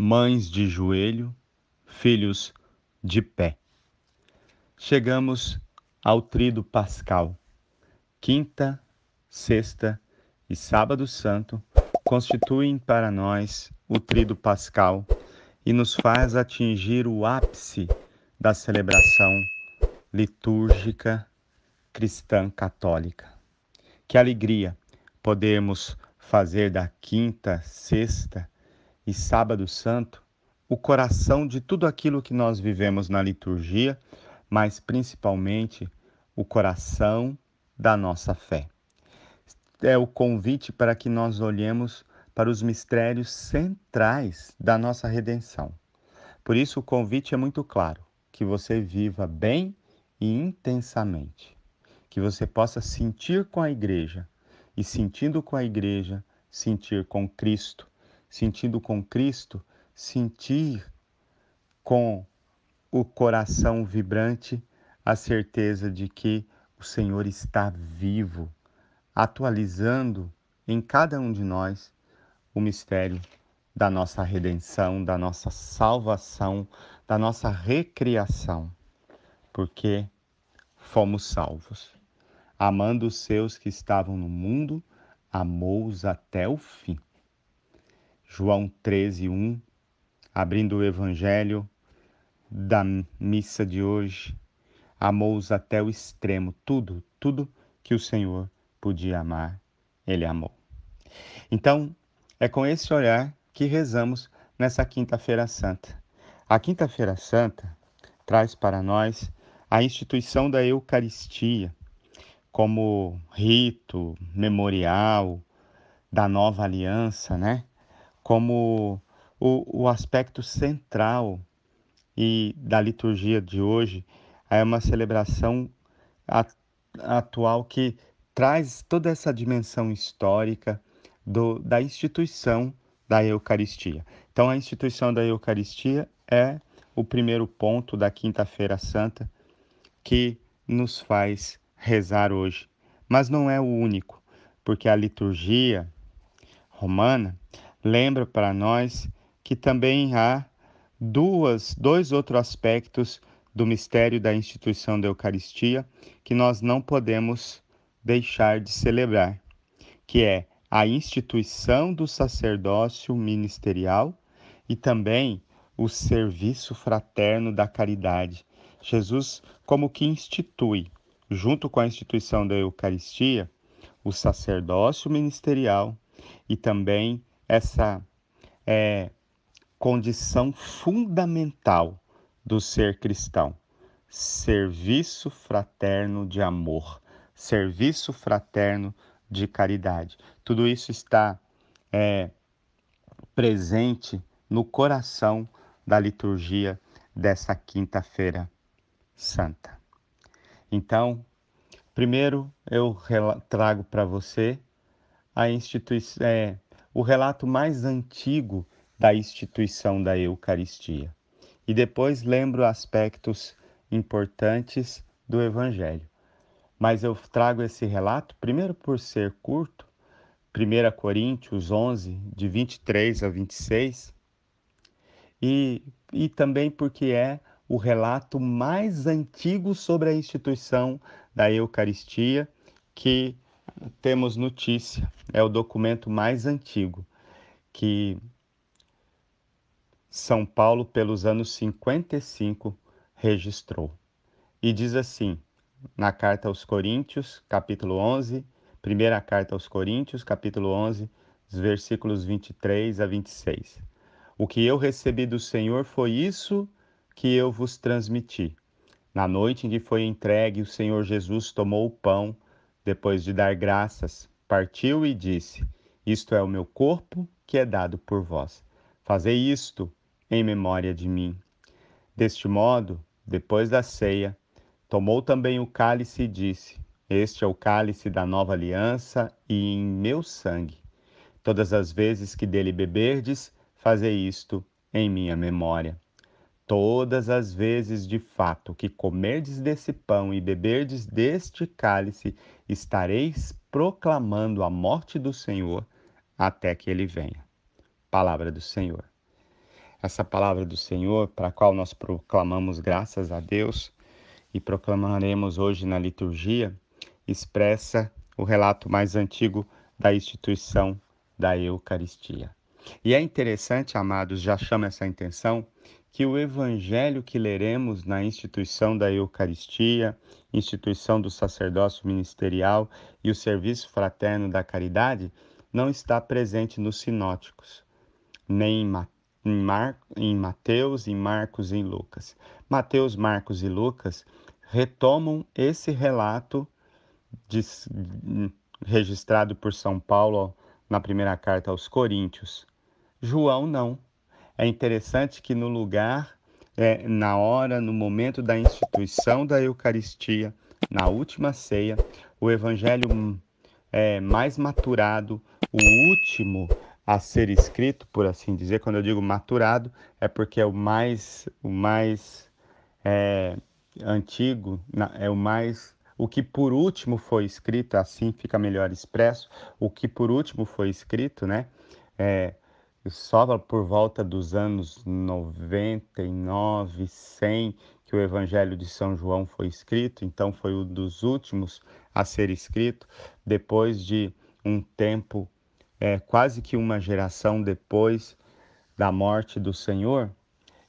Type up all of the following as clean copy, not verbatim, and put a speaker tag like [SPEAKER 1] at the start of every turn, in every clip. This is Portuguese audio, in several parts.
[SPEAKER 1] mães de joelho, filhos de pé. Chegamos ao tríduo pascal. Quinta, sexta e sábado santo constituem para nós o tríduo pascal e nos faz atingir o ápice da celebração litúrgica cristã católica. Que alegria podermos fazer da quinta, sexta e sábado santo o coração de tudo aquilo que nós vivemos na liturgia, mas principalmente o coração da nossa fé. É o convite para que nós olhemos para os mistérios centrais da nossa redenção. Por isso o convite é muito claro, que você viva bem e intensamente, que você possa sentir com a igreja e sentindo com a igreja, sentir com Cristo, sentindo com Cristo, sentir com o coração vibrante a certeza de que o Senhor está vivo, atualizando em cada um de nós o mistério da nossa redenção, da nossa salvação, da nossa recriação, porque fomos salvos. Amando os seus que estavam no mundo, amou-os até o fim. João 13:1, abrindo o Evangelho da missa de hoje, amou-os até o extremo. Tudo que o Senhor podia amar, Ele amou. Então, é com esse olhar que rezamos nessa Quinta-feira Santa. A Quinta-feira Santa traz para nós a instituição da Eucaristia como rito memorial da nova aliança, né? Como o aspecto central e da liturgia de hoje é uma celebração atual que traz toda essa dimensão histórica da instituição da Eucaristia. Então, a instituição da Eucaristia é o primeiro ponto da Quinta-feira Santa que nos faz rezar hoje. Mas não é o único, porque a liturgia romana lembra para nós que também há dois outros aspectos do mistério da instituição da Eucaristia que nós não podemos deixar de celebrar, que é a instituição do sacerdócio ministerial e também o serviço fraterno da caridade. Jesus como que institui, junto com a instituição da Eucaristia, o sacerdócio ministerial e também essa condição fundamental do ser cristão, serviço fraterno de amor, serviço fraterno de caridade. Tudo isso está presente no coração da liturgia dessa Quinta-feira Santa. Então, primeiro eu trago para você o relato mais antigo da instituição da Eucaristia. E depois lembro aspectos importantes do Evangelho. Mas eu trago esse relato, primeiro por ser curto, 1 Coríntios 11, de 23 a 26, e também porque é o relato mais antigo sobre a instituição da Eucaristia que temos notícia. É o documento mais antigo que São Paulo, pelos anos 55, registrou. E diz assim, na carta aos Coríntios, capítulo 11, primeira carta aos Coríntios, capítulo 11, os versículos 23 a 26. O que eu recebi do Senhor foi isso que eu vos transmiti. Na noite em que foi entregue, o Senhor Jesus tomou o pão, depois de dar graças, partiu e disse: Isto é o meu corpo que é dado por vós. Fazei isto em memória de mim. Deste modo, depois da ceia, tomou também o cálice e disse: Este é o cálice da nova aliança e em meu sangue. Todas as vezes que dele beberdes, fazei isto em minha memória. Todas as vezes, de fato, que comerdes desse pão e beberdes deste cálice, estareis proclamando a morte do Senhor até que ele venha. Palavra do Senhor. essa palavra do Senhor, para a qual nós proclamamos graças a Deus e proclamaremos hoje na liturgia, expressa o relato mais antigo da instituição da Eucaristia. E é interessante, amados, já chama essa intenção, que o evangelho que leremos na instituição da Eucaristia, instituição do sacerdócio ministerial e o serviço fraterno da caridade, não está presente nos sinóticos, nem em Mateus, em Marcos e em Lucas. Mateus, Marcos e Lucas retomam esse relato de, registrado por São Paulo na primeira carta aos Coríntios. João não. É interessante que no lugar, na hora, no momento da instituição da Eucaristia, na última ceia, o evangelho mais maturado, o último a ser escrito, por assim dizer. Quando eu digo maturado, é porque é o mais é, antigo, o que por último foi escrito, assim fica melhor expresso, o que por último foi escrito, né? É, só por volta dos anos 99, 100, que o Evangelho de São João foi escrito, então foi um dos últimos a ser escrito, depois de um tempo, quase que uma geração depois da morte do Senhor.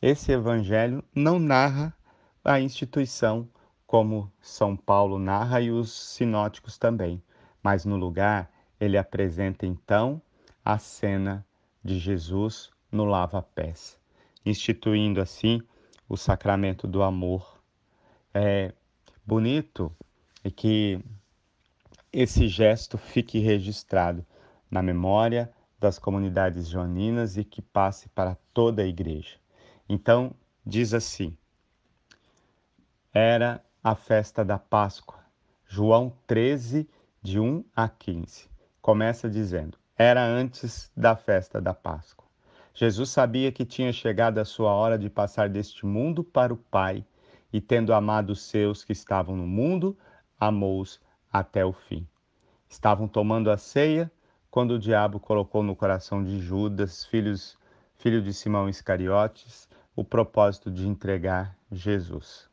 [SPEAKER 1] Esse Evangelho não narra a instituição como São Paulo narra e os sinóticos também, mas no lugar ele apresenta então a cena de Jesus no lava-pés, instituindo assim o sacramento do amor. É bonito e que esse gesto fique registrado na memória das comunidades joaninas e que passe para toda a igreja. Então, diz assim: era a festa da Páscoa. João 13, de 1 a 15. Começa dizendo: era antes da festa da Páscoa. Jesus sabia que tinha chegado a sua hora de passar deste mundo para o Pai, e tendo amado os seus que estavam no mundo, amou-os até o fim. Estavam tomando a ceia, quando o diabo colocou no coração de Judas, filho de Simão Iscariotes, o propósito de entregar Jesus.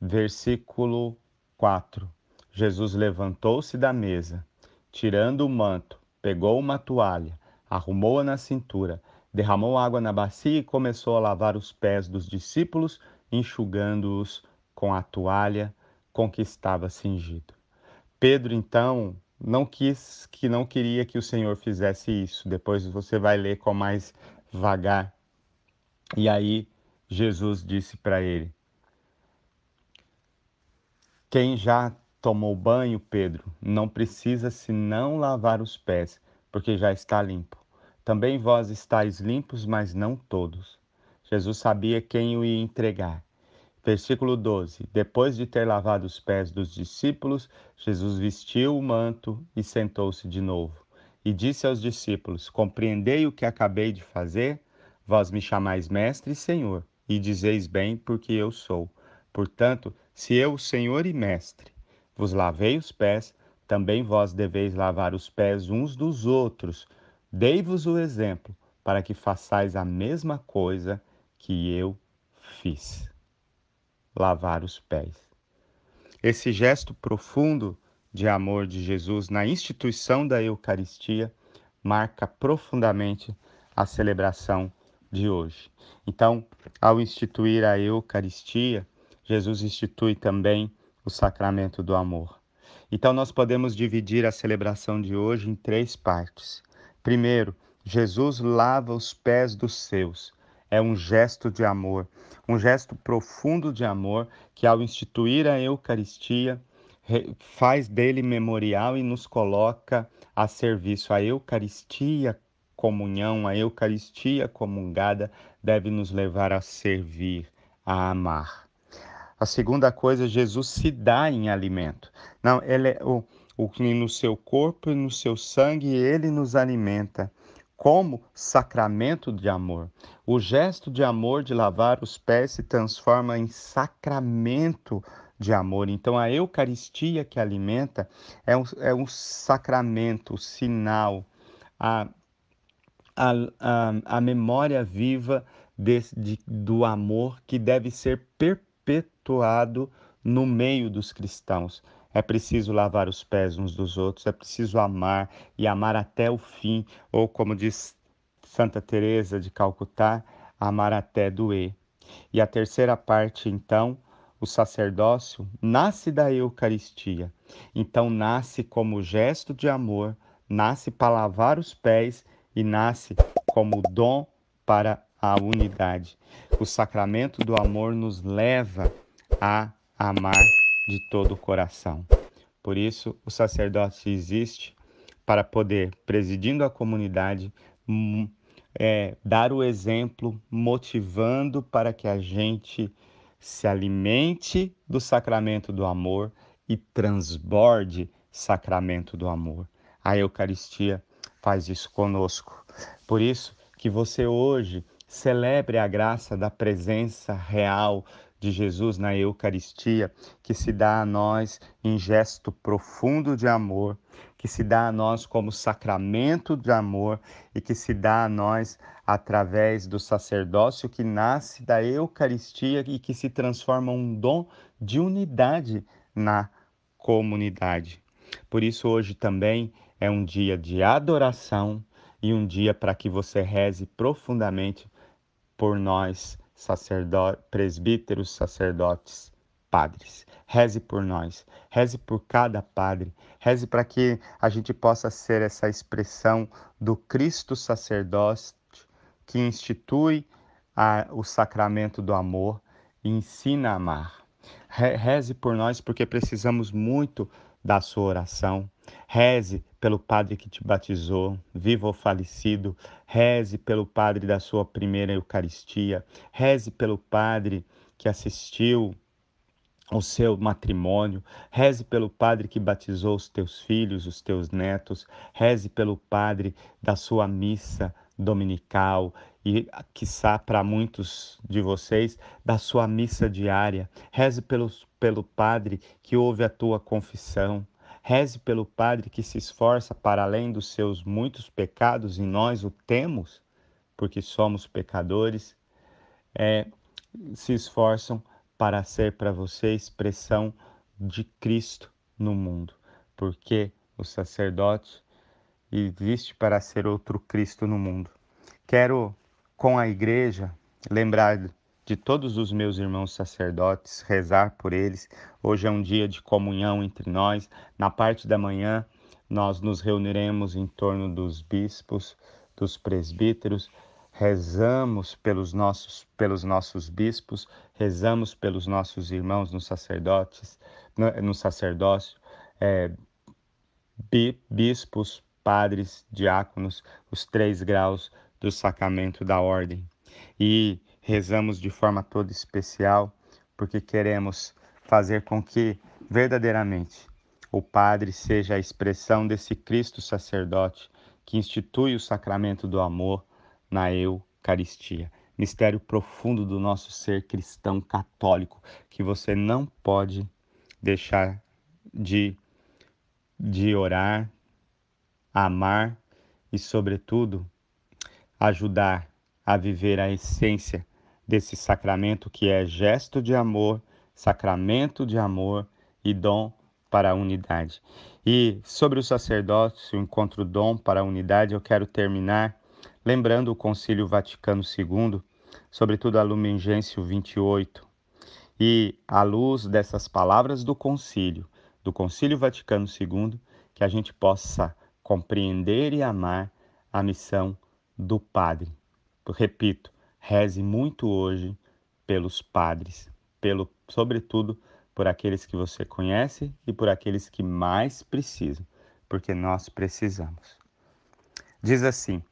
[SPEAKER 1] Versículo 4. Jesus levantou-se da mesa, tirando o manto, pegou uma toalha, arrumou-a na cintura, derramou água na bacia e começou a lavar os pés dos discípulos, enxugando-os com a toalha com que estava cingido. Pedro, então, não queria que o Senhor fizesse isso. Depois você vai ler com mais vagar. E aí Jesus disse para ele: quem já tomou banho, Pedro, não precisa senão lavar os pés, porque já está limpo. Também vós estáis limpos, mas não todos. Jesus sabia quem o ia entregar. Versículo 12. Depois de ter lavado os pés dos discípulos, Jesus vestiu o manto e sentou-se de novo. E disse aos discípulos: compreendei o que acabei de fazer? Vós me chamais mestre e senhor, e dizeis bem, porque eu sou. Portanto, se eu, Senhor e Mestre, vos lavei os pés, também vós deveis lavar os pés uns dos outros. Dei-vos o exemplo, para que façais a mesma coisa que eu fiz. Lavar os pés. Esse gesto profundo de amor de Jesus na instituição da Eucaristia marca profundamente a celebração de hoje. Então, ao instituir a Eucaristia, Jesus institui também o sacramento do amor. Então, nós podemos dividir a celebração de hoje em 3 partes. Primeiro, Jesus lava os pés dos seus. É um gesto de amor, um gesto profundo de amor que, ao instituir a Eucaristia, faz dele memorial e nos coloca a serviço. A Eucaristia comunhão, a Eucaristia comungada deve nos levar a servir, a amar. A segunda coisa, Jesus se dá em alimento. Não, ele é o que no seu corpo e no seu sangue ele nos alimenta como sacramento de amor. O gesto de amor de lavar os pés se transforma em sacramento de amor. Então, a Eucaristia que alimenta é um sacramento, o sinal, a memória viva do amor que deve ser perpetuado no meio dos cristãos. É preciso lavar os pés uns dos outros, é preciso amar e amar até o fim, ou como diz Santa Teresa de Calcutá, amar até doer. E a terceira parte, então, o sacerdócio nasce da Eucaristia. Então, nasce como gesto de amor, nasce para lavar os pés e nasce como dom para a unidade. O sacramento do amor nos leva a amar de todo o coração. Por isso, o sacerdócio existe para poder, presidindo a comunidade, dar o exemplo, motivando para que a gente se alimente do sacramento do amor e transborde sacramento do amor. A Eucaristia faz isso conosco. Por isso que você hoje celebre a graça da presença real de Jesus na Eucaristia, que se dá a nós em gesto profundo de amor, que se dá a nós como sacramento de amor e que se dá a nós através do sacerdócio que nasce da Eucaristia e que se transforma um dom de unidade na comunidade. Por isso, hoje também é um dia de adoração e um dia para que você reze profundamente por nós, presbíteros, sacerdotes, padres. Reze por nós, reze por cada padre, reze para que a gente possa ser essa expressão do Cristo sacerdote que institui o sacramento do amor e ensina a amar. Reze por nós porque precisamos muito da sua oração. Reze pelo padre que te batizou, vivo ou falecido. Reze pelo padre da sua primeira Eucaristia. Reze pelo padre que assistiu o seu matrimônio. Reze pelo padre que batizou os teus filhos, os teus netos. Reze pelo padre da sua missa dominical e, quiçá, para muitos de vocês, da sua missa diária. Reze pelo padre que ouve a tua confissão. Reze pelo padre que se esforça para além dos seus muitos pecados, e nós o temos, porque somos pecadores, se esforçam para ser para você expressão de Cristo no mundo, porque o sacerdote existe para ser outro Cristo no mundo. Quero, com a igreja, lembrar de todos os meus irmãos sacerdotes, rezar por eles. Hoje é um dia de comunhão entre nós. Na parte da manhã, nós nos reuniremos em torno dos bispos, dos presbíteros, rezamos pelos nossos bispos, rezamos pelos nossos irmãos no sacerdócio, bispos, padres, diáconos, os 3 graus do sacramento da ordem. E rezamos de forma toda especial, porque queremos fazer com que, verdadeiramente, o padre seja a expressão desse Cristo sacerdote que institui o sacramento do amor na Eucaristia. Mistério profundo do nosso ser cristão católico, que você não pode deixar de orar, amar e, sobretudo, ajudar a viver a essência desse sacramento que é gesto de amor, sacramento de amor e dom para a unidade. E sobre o sacerdócio, encontro dom para a unidade, eu quero terminar lembrando o Concílio Vaticano II, sobretudo a Lumen Gentium 28, e à luz dessas palavras do Concílio Vaticano II, que a gente possa compreender e amar a missão do Padre. Repito, reze muito hoje pelos padres, sobretudo por aqueles que você conhece e por aqueles que mais precisam, porque nós precisamos. Diz assim: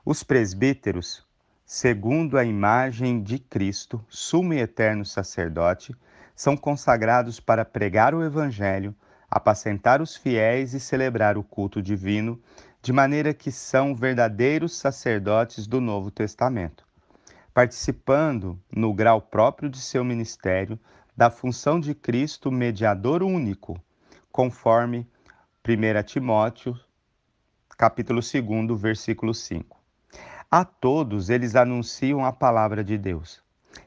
[SPEAKER 1] os presbíteros, segundo a imagem de Cristo, sumo e eterno sacerdote, são consagrados para pregar o Evangelho, apacentar os fiéis e celebrar o culto divino, de maneira que são verdadeiros sacerdotes do Novo Testamento, participando, no grau próprio de seu ministério, da função de Cristo mediador único, conforme 1 Timóteo, capítulo 2, versículo 5. A todos eles anunciam a palavra de Deus.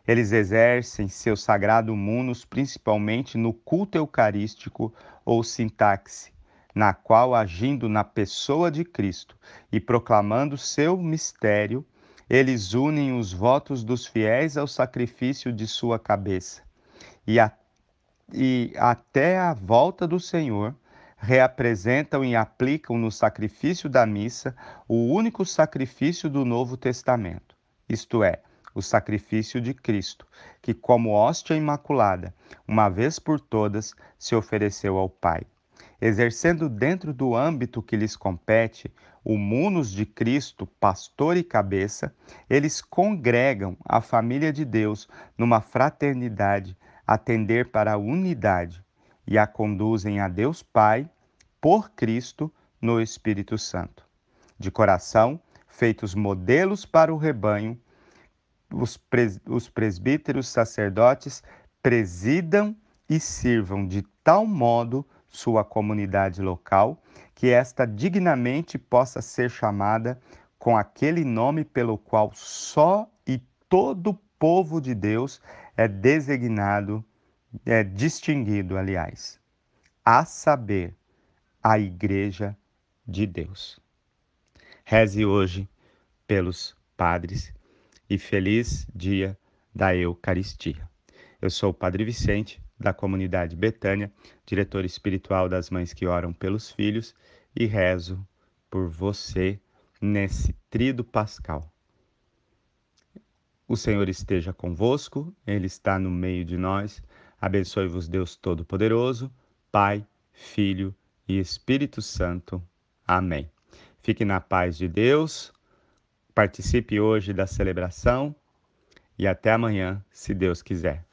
[SPEAKER 1] Eles exercem seu sagrado munus principalmente no culto eucarístico ou sintaxe, na qual, agindo na pessoa de Cristo e proclamando seu mistério, eles unem os votos dos fiéis ao sacrifício de sua cabeça. E até a volta do Senhor, reapresentam e aplicam no sacrifício da missa o único sacrifício do Novo Testamento, isto é, o sacrifício de Cristo, que, como hóstia imaculada, uma vez por todas, se ofereceu ao Pai. Exercendo dentro do âmbito que lhes compete o munus de Cristo, pastor e cabeça, eles congregam a família de Deus numa fraternidade a tender para a unidade e a conduzem a Deus Pai por Cristo no Espírito Santo. De coração, feitos modelos para o rebanho, os presbíteros sacerdotes presidam e sirvam de tal modo sua comunidade local que esta dignamente possa ser chamada com aquele nome pelo qual só e todo o povo de Deus é designado, é distinguido, aliás, a saber, a Igreja de Deus. Reze hoje pelos padres e feliz dia da Eucaristia. Eu sou o Padre Vicente, da comunidade Betânia, diretor espiritual das Mães que Oram pelos Filhos, e rezo por você nesse tríduo pascal. O Senhor esteja convosco, Ele está no meio de nós. Abençoe-vos Deus Todo-Poderoso, Pai, Filho e Espírito Santo. Amém. Fique na paz de Deus, participe hoje da celebração e até amanhã, se Deus quiser.